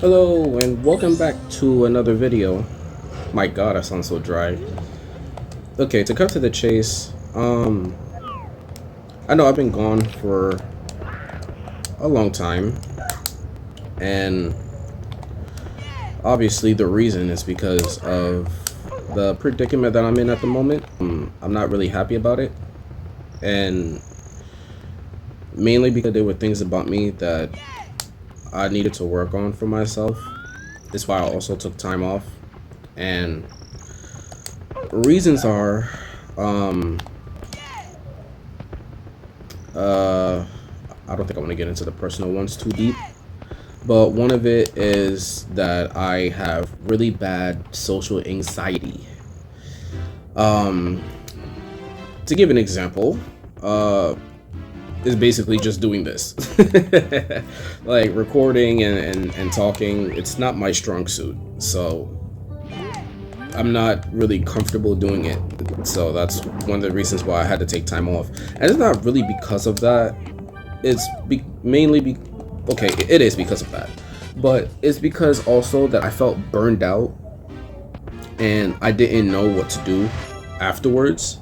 Hello and welcome back to another video. My god, I sound so dry. Okay, to cut to the chase, I know I've been gone for a long time, and obviously the reason is because of the predicament that I'm in at the moment. I'm not really happy about it, and mainly because there were things about me that I needed to work on for myself. That's why I also took time off, and reasons are, um, I don't think I want to get into the personal ones too deep, but one of it is that I have really bad social anxiety. Um, to give an example, is basically just doing this. Like recording and talking, it's not my strong suit. So I'm not really comfortable doing it. So that's one of the reasons why I had to take time off. And it's not really because of that. It's mainly okay, it is because of that. But it's because also that I felt burned out and I didn't know what to do afterwards.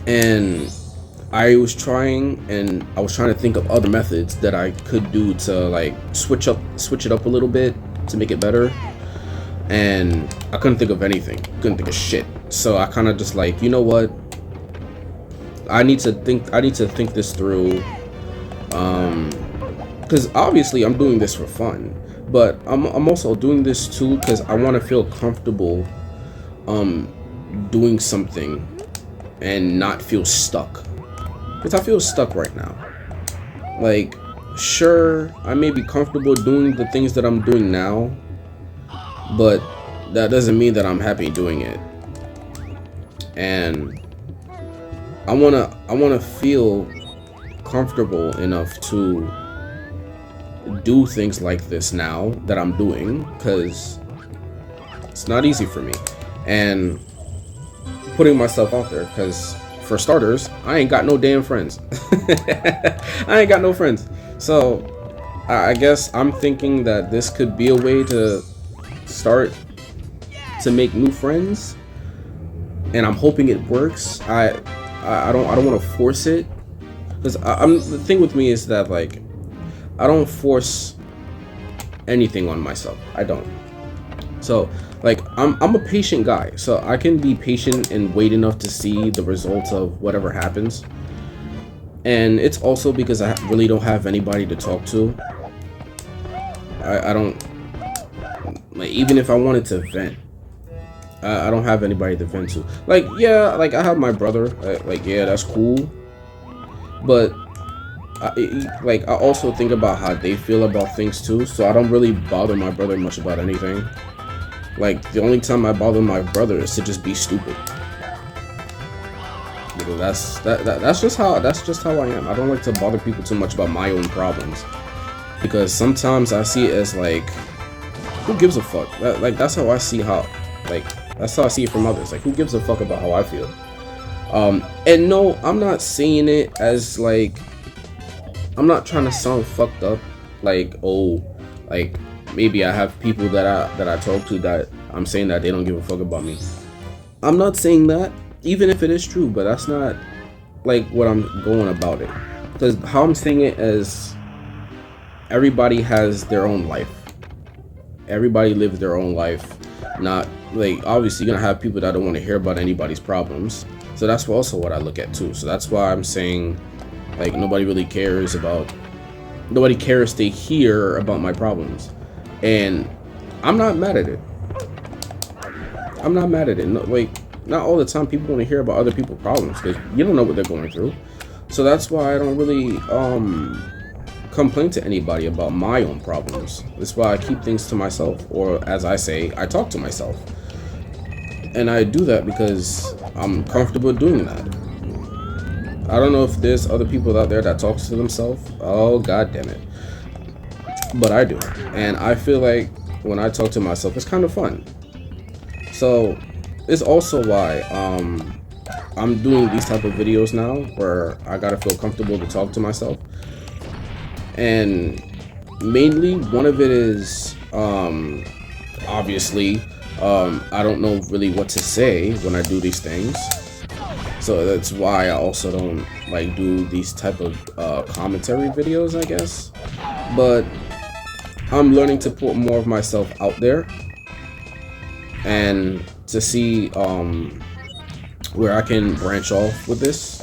And I was trying to think of other methods that I could do to like switch it up a little bit to make it better. And I couldn't think of anything. Couldn't think of shit. So I kind of just like, you know what? I need to think this through. Because obviously I'm doing this for fun, but I'm also doing this too because I want to feel comfortable doing something and not feel stuck. Because I feel stuck right now. Like, sure, I may be comfortable doing the things that I'm doing now, but that doesn't mean that I'm happy doing it. And I wanna feel comfortable enough to do things like this now that I'm doing, because it's not easy for me. And putting myself out there, because for starters, I ain't got no damn friends. I ain't got no friends. So I guess I'm thinking that this could be a way to start to make new friends, and I'm hoping it works. I don't want to force it, because I'm the thing with me is that like I don't force anything on myself. I don't. So like I'm a patient guy, so I can be patient and wait enough to see the results of whatever happens. And it's also because I really don't have anybody to talk to. I don't, like, even if I wanted to vent, I don't have anybody to vent to. Like, yeah, like I have my brother. Like, yeah, that's cool. But I also think about how they feel about things too. So I don't really bother my brother much about anything. Like, the only time I bother my brother is to just be stupid. You know, that's just how I am. I don't like to bother people too much about my own problems, because sometimes I see it as like, who gives a fuck? That's how I see that's how I see it from others. Like, who gives a fuck about how I feel? And no, I'm not saying it as like, I'm not trying to sound fucked up. Like, oh, like maybe I have people that I talk to that I'm saying that they don't give a fuck about me. I'm not saying that, even if it is true, but that's not like what I'm going about it. Because how I'm saying it is, everybody has their own life. Everybody lives their own life. Not like, obviously you're gonna have people that don't want to hear about anybody's problems. So that's also what I look at too. So that's why I'm saying, like, nobody cares to hear about my problems. And I'm not mad at it. I'm not mad at it. No, like, not all the time people want to hear about other people's problems, because you don't know what they're going through. So that's why I don't really complain to anybody about my own problems. That's why I keep things to myself, or as I say, I talk to myself. And I do that because I'm comfortable doing that. I don't know if there's other people out there that talks to themselves. Oh, god damn it. But I do. And I feel like when I talk to myself, it's kind of fun. So it's also why I'm doing these type of videos now, where I gotta feel comfortable to talk to myself. And mainly one of it is Obviously, I don't know really what to say when I do these things. So that's why I also don't like do these type of commentary videos, I guess. But I'm learning to put more of myself out there and to see where I can branch off with this.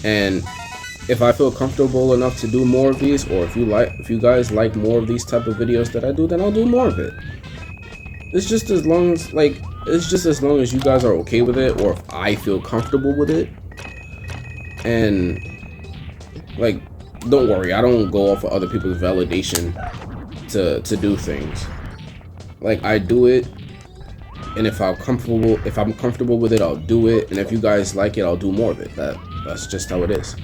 And if I feel comfortable enough to do more of these, or if you guys like more of these type of videos that I do, then I'll do more of it. It's just as long as you guys are okay with it, or if I feel comfortable with it. And like, don't worry, I don't go off of other people's validation to do things. Like, I do it, and if I'm comfortable with it, I'll do it. And if you guys like it, I'll do more of it. That's just how it is.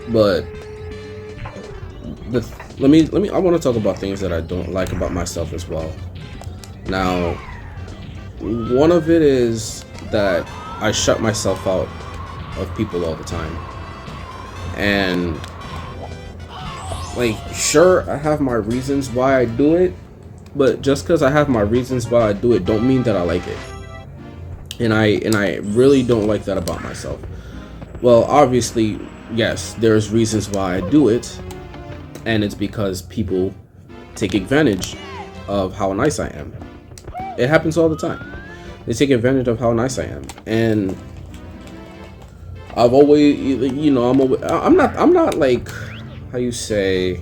But I want to talk about things that I don't like about myself as well. Now, one of it is that I shut myself out of people all the time. And like, sure, I have my reasons why I do it, but just because I have my reasons why I do it don't mean that I like it. And I really don't like that about myself. Well, obviously, yes, there's reasons why I do it, and it's because people take advantage of how nice I am. It happens all the time. They take advantage of how nice I am, and I've always, I'm not like, how you say,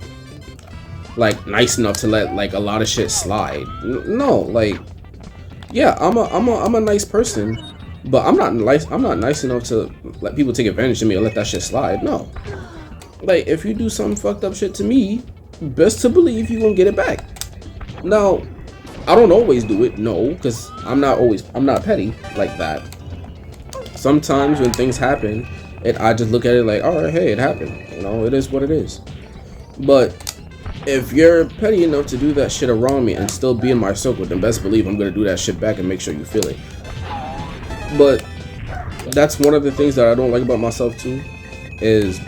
like, nice enough to let like a lot of shit slide. No, like, yeah, I'm a nice person, but I'm not nice enough to let people take advantage of me or let that shit slide. No. Like, if you do some fucked up shit to me, best to believe you gonna get it back. Now, I don't always do it, no, because I'm not petty like that. Sometimes when things happen, I just look at it like, alright, hey, it happened. It is what it is. But if you're petty enough to do that shit around me and still be in my circle, then best believe I'm gonna do that shit back and make sure you feel it. But that's one of the things that I don't like about myself too, is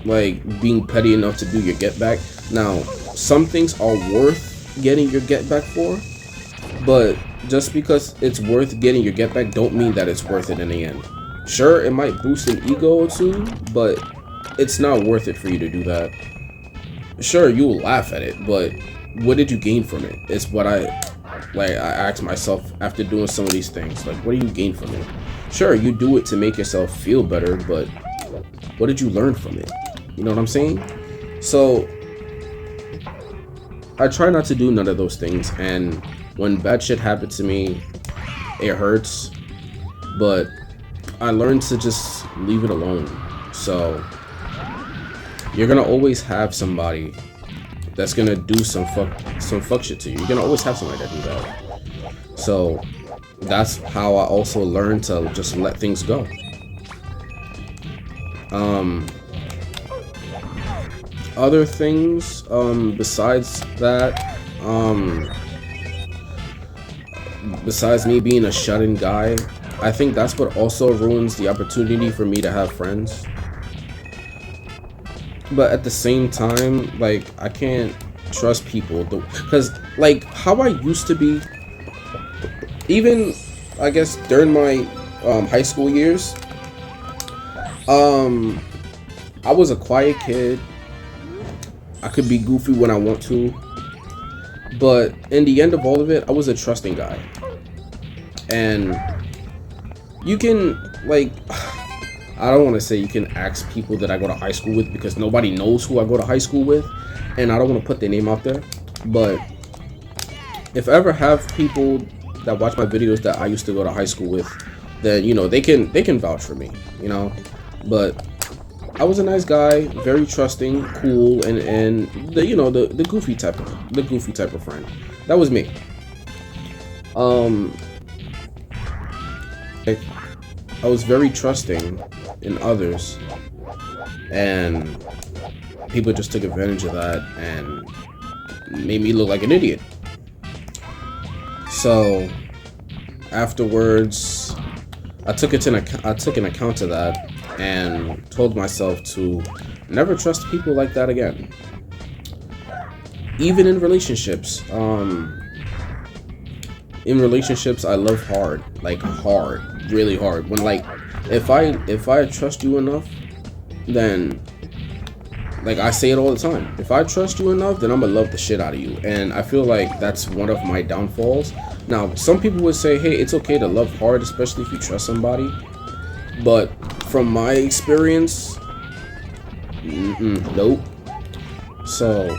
like being petty enough to do your get back. Now, some things are worth getting your get back for, but just because it's worth getting your get back don't mean that it's worth it in the end. Sure, it might boost an ego or two, but it's not worth it for you to do that. Sure, you will laugh at it, but what did you gain from it? It's what I ask myself after doing some of these things. Like, what do you gain from it? Sure, you do it to make yourself feel better, but what did you learn from it? You know what I'm saying? So I try not to do none of those things, and when bad shit happens to me, it hurts, but I learned to just leave it alone. So you're gonna always have somebody that's gonna do some fuck shit to you. You're gonna always have somebody that do that. So that's how I also learned to just let things go. Other things besides that, besides me being a shut-in guy, I think that's what also ruins the opportunity for me to have friends. But at the same time, like, I can't trust people, because like how I used to be, even I guess during my high school years, I was a quiet kid. I could be goofy when I want to, but in the end of all of it, I was a trusting guy. And you can, like, I don't want to say you can ask people that I go to high school with, because nobody knows who I go to high school with, and I don't want to put their name out there. But if I ever have people that watch my videos that I used to go to high school with, then they can vouch for me, But I was a nice guy, very trusting, cool, and the goofy type of friend. That was me. I was very trusting in others, and people just took advantage of that and made me look like an idiot. So afterwards, I took an account of that and told myself to never trust people like that again. even in relationships, I love hard, like hard, really hard. When like, if I trust you enough, then like I say it all the time. If I trust you enough, then I'm gonna love the shit out of you. And I feel like that's one of my downfalls. Now, some people would say, hey, it's okay to love hard, especially if you trust somebody. But from my experience, nope. So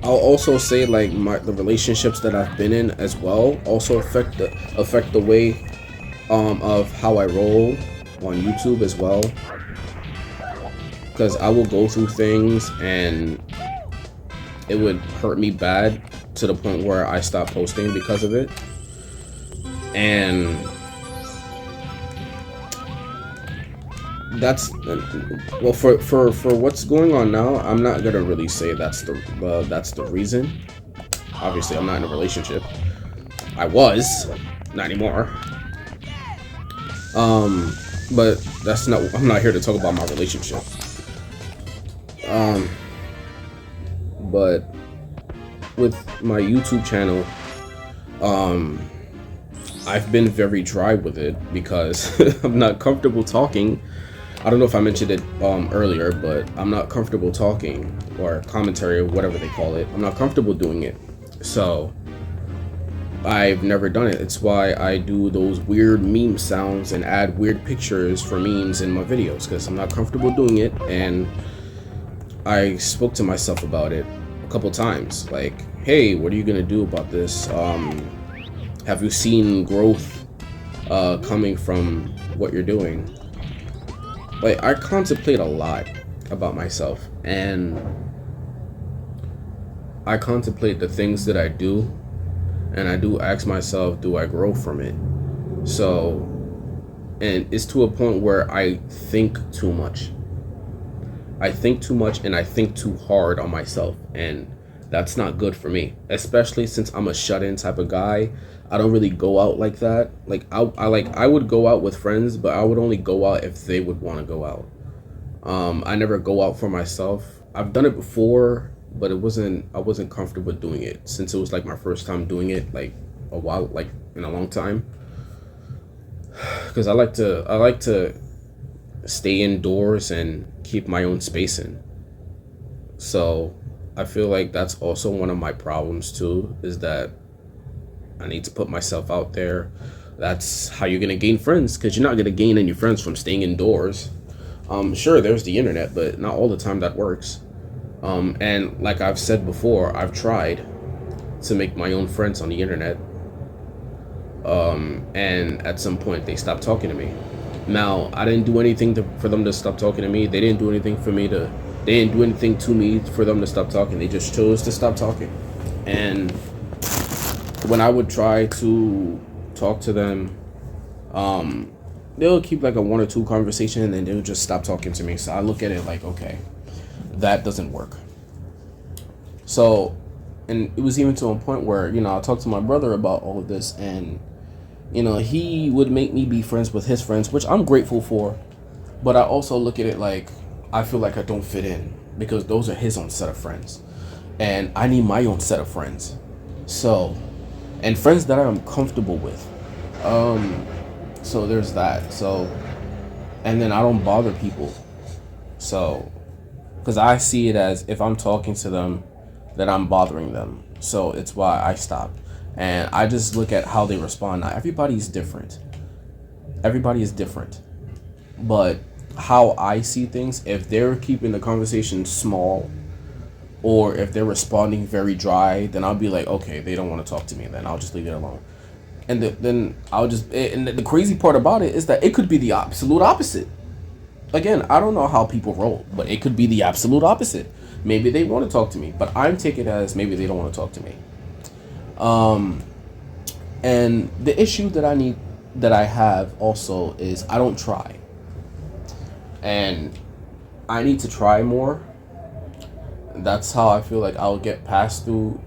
I'll also say like the relationships that I've been in as well also affect the way of how I roll on YouTube as well. Because I will go through things and it would hurt me bad to the point where I stop posting because of it. And that's well, for what's going on now, I'm not gonna really say that's the reason. Obviously, I'm not in a relationship. I was, not anymore. But that's not. I'm not here to talk about my relationship. But with my YouTube channel, I've been very dry with it because I'm not comfortable talking. I don't know if I mentioned it earlier, but I'm not comfortable talking, or commentary, or whatever they call it. I'm not comfortable doing it. So I've never done it. It's why I do those weird meme sounds and add weird pictures for memes in my videos, because I'm not comfortable doing it. And I spoke to myself about it a couple times, like, hey, what are you gonna do about this? Have you seen growth coming from what you're doing? Like, I contemplate a lot about myself, and I contemplate the things that I do, and I do ask myself, do I grow from it? So, and it's to a point where I think too much. I think too much, and I think too hard on myself, and that's not good for me, especially since I'm a shut-in type of guy. I don't really go out like that. Like I would go out with friends, but I would only go out if they would want to go out. I never go out for myself. I've done it before, but I wasn't comfortable doing it, since it was like my first time doing it, like a while, like in a long time. Because I like to stay indoors and keep my own space in. So I feel like that's also one of my problems too, is that I need to put myself out there. That's how you're gonna gain friends, because you're not gonna gain any friends from staying indoors. Sure, there's the internet, but not all the time that works. And like I've said before, I've tried to make my own friends on the internet. And at some point they stopped talking to me. Now, I didn't do anything for them to stop talking to me. They didn't do anything to me for them to stop talking. They just chose to stop talking. And when I would try to talk to them, they'll keep like a 1 or 2 conversation, and then they'll just stop talking to me. So I look at it like, okay, that doesn't work. So, and it was even to a point where, I talked to my brother about all of this, and he would make me be friends with his friends, which I'm grateful for. But I also look at it like, I feel like I don't fit in, because those are his own set of friends, and I need my own set of friends. So, and friends that I'm comfortable with. So there's that. So, and then I don't bother people. So, because I see it as, if I'm talking to them, that I'm bothering them. So it's why I stop. And I just look at how they respond. Now, everybody's different. Everybody is different. But how I see things, if they're keeping the conversation small, or if they're responding very dry, then I'll be like, okay, they don't want to talk to me, then I'll just leave it alone. And then I'll just, and the crazy part about it is that it could be the absolute opposite. Again, I don't know how people roll, but it could be the absolute opposite. Maybe they want to talk to me, but I'm taking it as maybe they don't want to talk to me. And the issue that I have also is I don't try. And I need to try more. That's how I feel like I'll get past through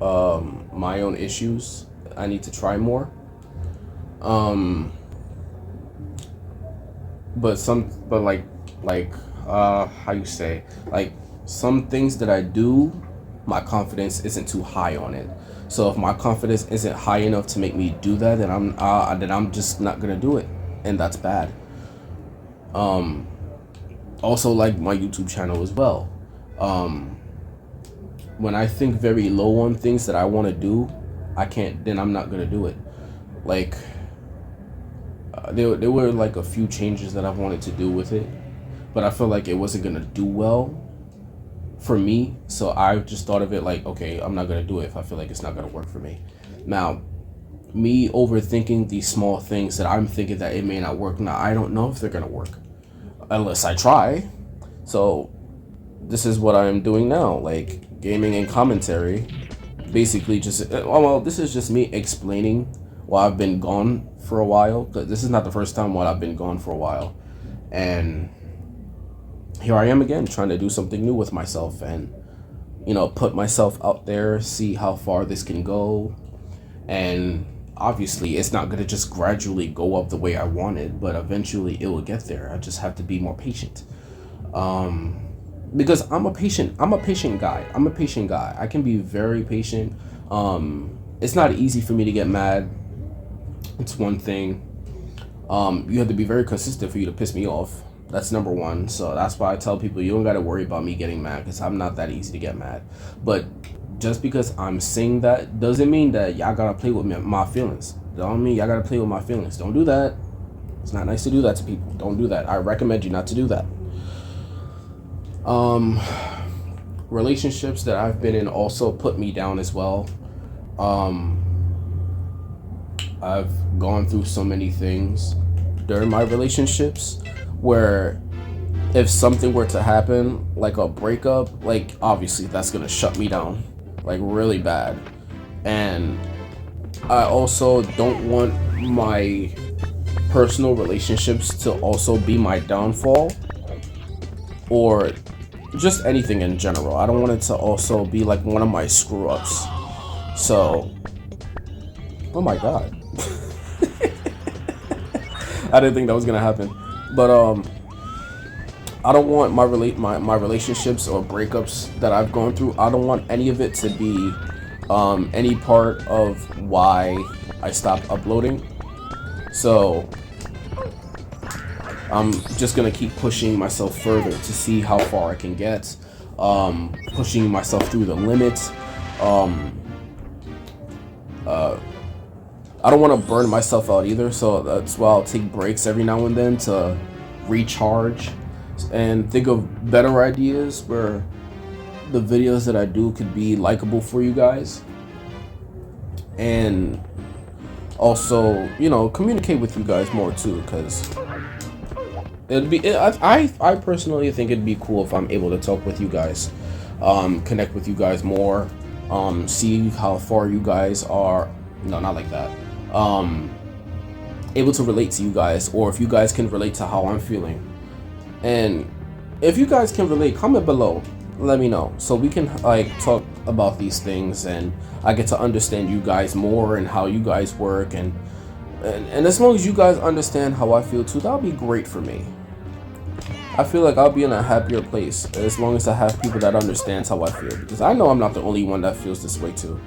my own issues. I need to try more. But like how you say, like some things that I do my confidence isn't too high on it. So if my confidence isn't high enough to make me do that, then I'm just not gonna do it, and that's bad. Also, like my YouTube channel as well. When I think very low on things that I want to do, I can't. Then I'm not gonna do it. Like there were like a few changes that I wanted to do with it, but I felt like it wasn't gonna do well for me. So I just thought of it like, okay, I'm not gonna do it if I feel like it's not gonna work for me. Now, me overthinking these small things that I'm thinking that it may not work. Now I don't know if they're gonna work unless I try. So this is what I'm doing now, like gaming and commentary. Basically, just well, this is just me explaining why I've been gone for a while. But this is not the first time while I've been gone for a while, and here I am again trying to do something new with myself and put myself out there, see how far this can go. And obviously it's not going to just gradually go up the way I wanted, but eventually it will get there. I just have to be more patient. Because I'm a patient guy. I can be very patient. It's not easy for me to get mad. It's one thing. You have to be very consistent for you to piss me off. That's number one. So that's why I tell people you don't got to worry about me getting mad, because I'm not that easy to get mad. But just because I'm saying that doesn't mean that y'all gotta play with my feelings. Don't mean y'all gotta play with my feelings. Don't do that. It's not nice to do that to people. Don't do that. I recommend you not to do that. Relationships that I've been in also put me down as well. I've gone through so many things during my relationships where if something were to happen, like a breakup, like obviously that's gonna shut me down, like really bad. And I also don't want my personal relationships to also be my downfall, or just anything in general. I don't want it to also be like one of my screw ups. So, oh my god. I didn't think that was gonna happen. But I don't want my relationships or breakups that I've gone through, I don't want any of it to be any part of why I stopped uploading. So I'm just gonna keep pushing myself further to see how far I can get, pushing myself through the limits. I don't want to burn myself out either, so that's why I'll take breaks every now and then to recharge and think of better ideas where the videos that I do could be likable for you guys, and also communicate with you guys more too, because I personally think it'd be cool if I'm able to talk with you guys, connect with you guys more, see how far you guys are. No, not like that. Able to relate to you guys, or if you guys can relate to how I'm feeling. And if you guys can relate, comment below, let me know, so we can like talk about these things, and I get to understand you guys more and how you guys work, and as long as you guys understand how I feel too, that'll be great for me. I feel like I'll be in a happier place as long as I have people that understands how I feel, because I know I'm not the only one that feels this way too.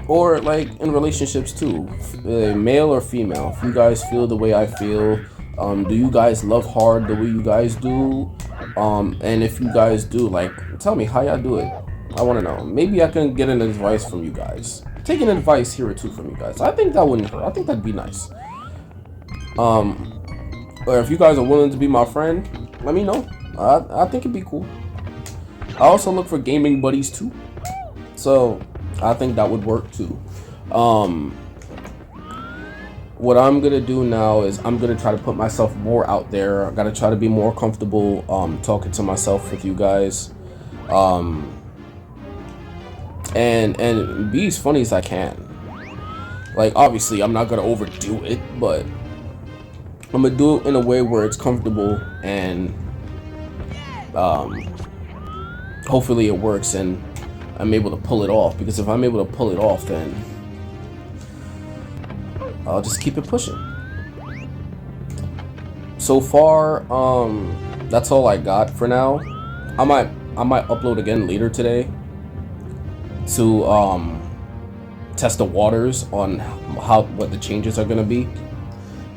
Or like in relationships too, male or female, if you guys feel the way I feel, do you guys love hard the way you guys do? And if you guys do, like, tell me how y'all do it. I want to know. Maybe I can get an advice from you guys. Take an advice here or two from you guys. I think that wouldn't hurt. I think that'd be nice. Or if you guys are willing to be my friend, let me know. I think it'd be cool. I also look for gaming buddies too, so I think that would work too. What I'm gonna do now is I'm gonna try to put myself more out there. I gotta try to be more comfortable talking to myself with you guys, and be as funny as I can. Like, obviously I'm not gonna overdo it, but I'm gonna do it in a way where it's comfortable, and hopefully it works and I'm able to pull it off. Because if I'm able to pull it off, then I'll just keep it pushing. So far, that's all I got for now. I might upload again later today to test the waters on what the changes are gonna be.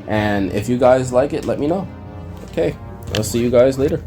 And if you guys like it, let me know. Okay, I'll see you guys later.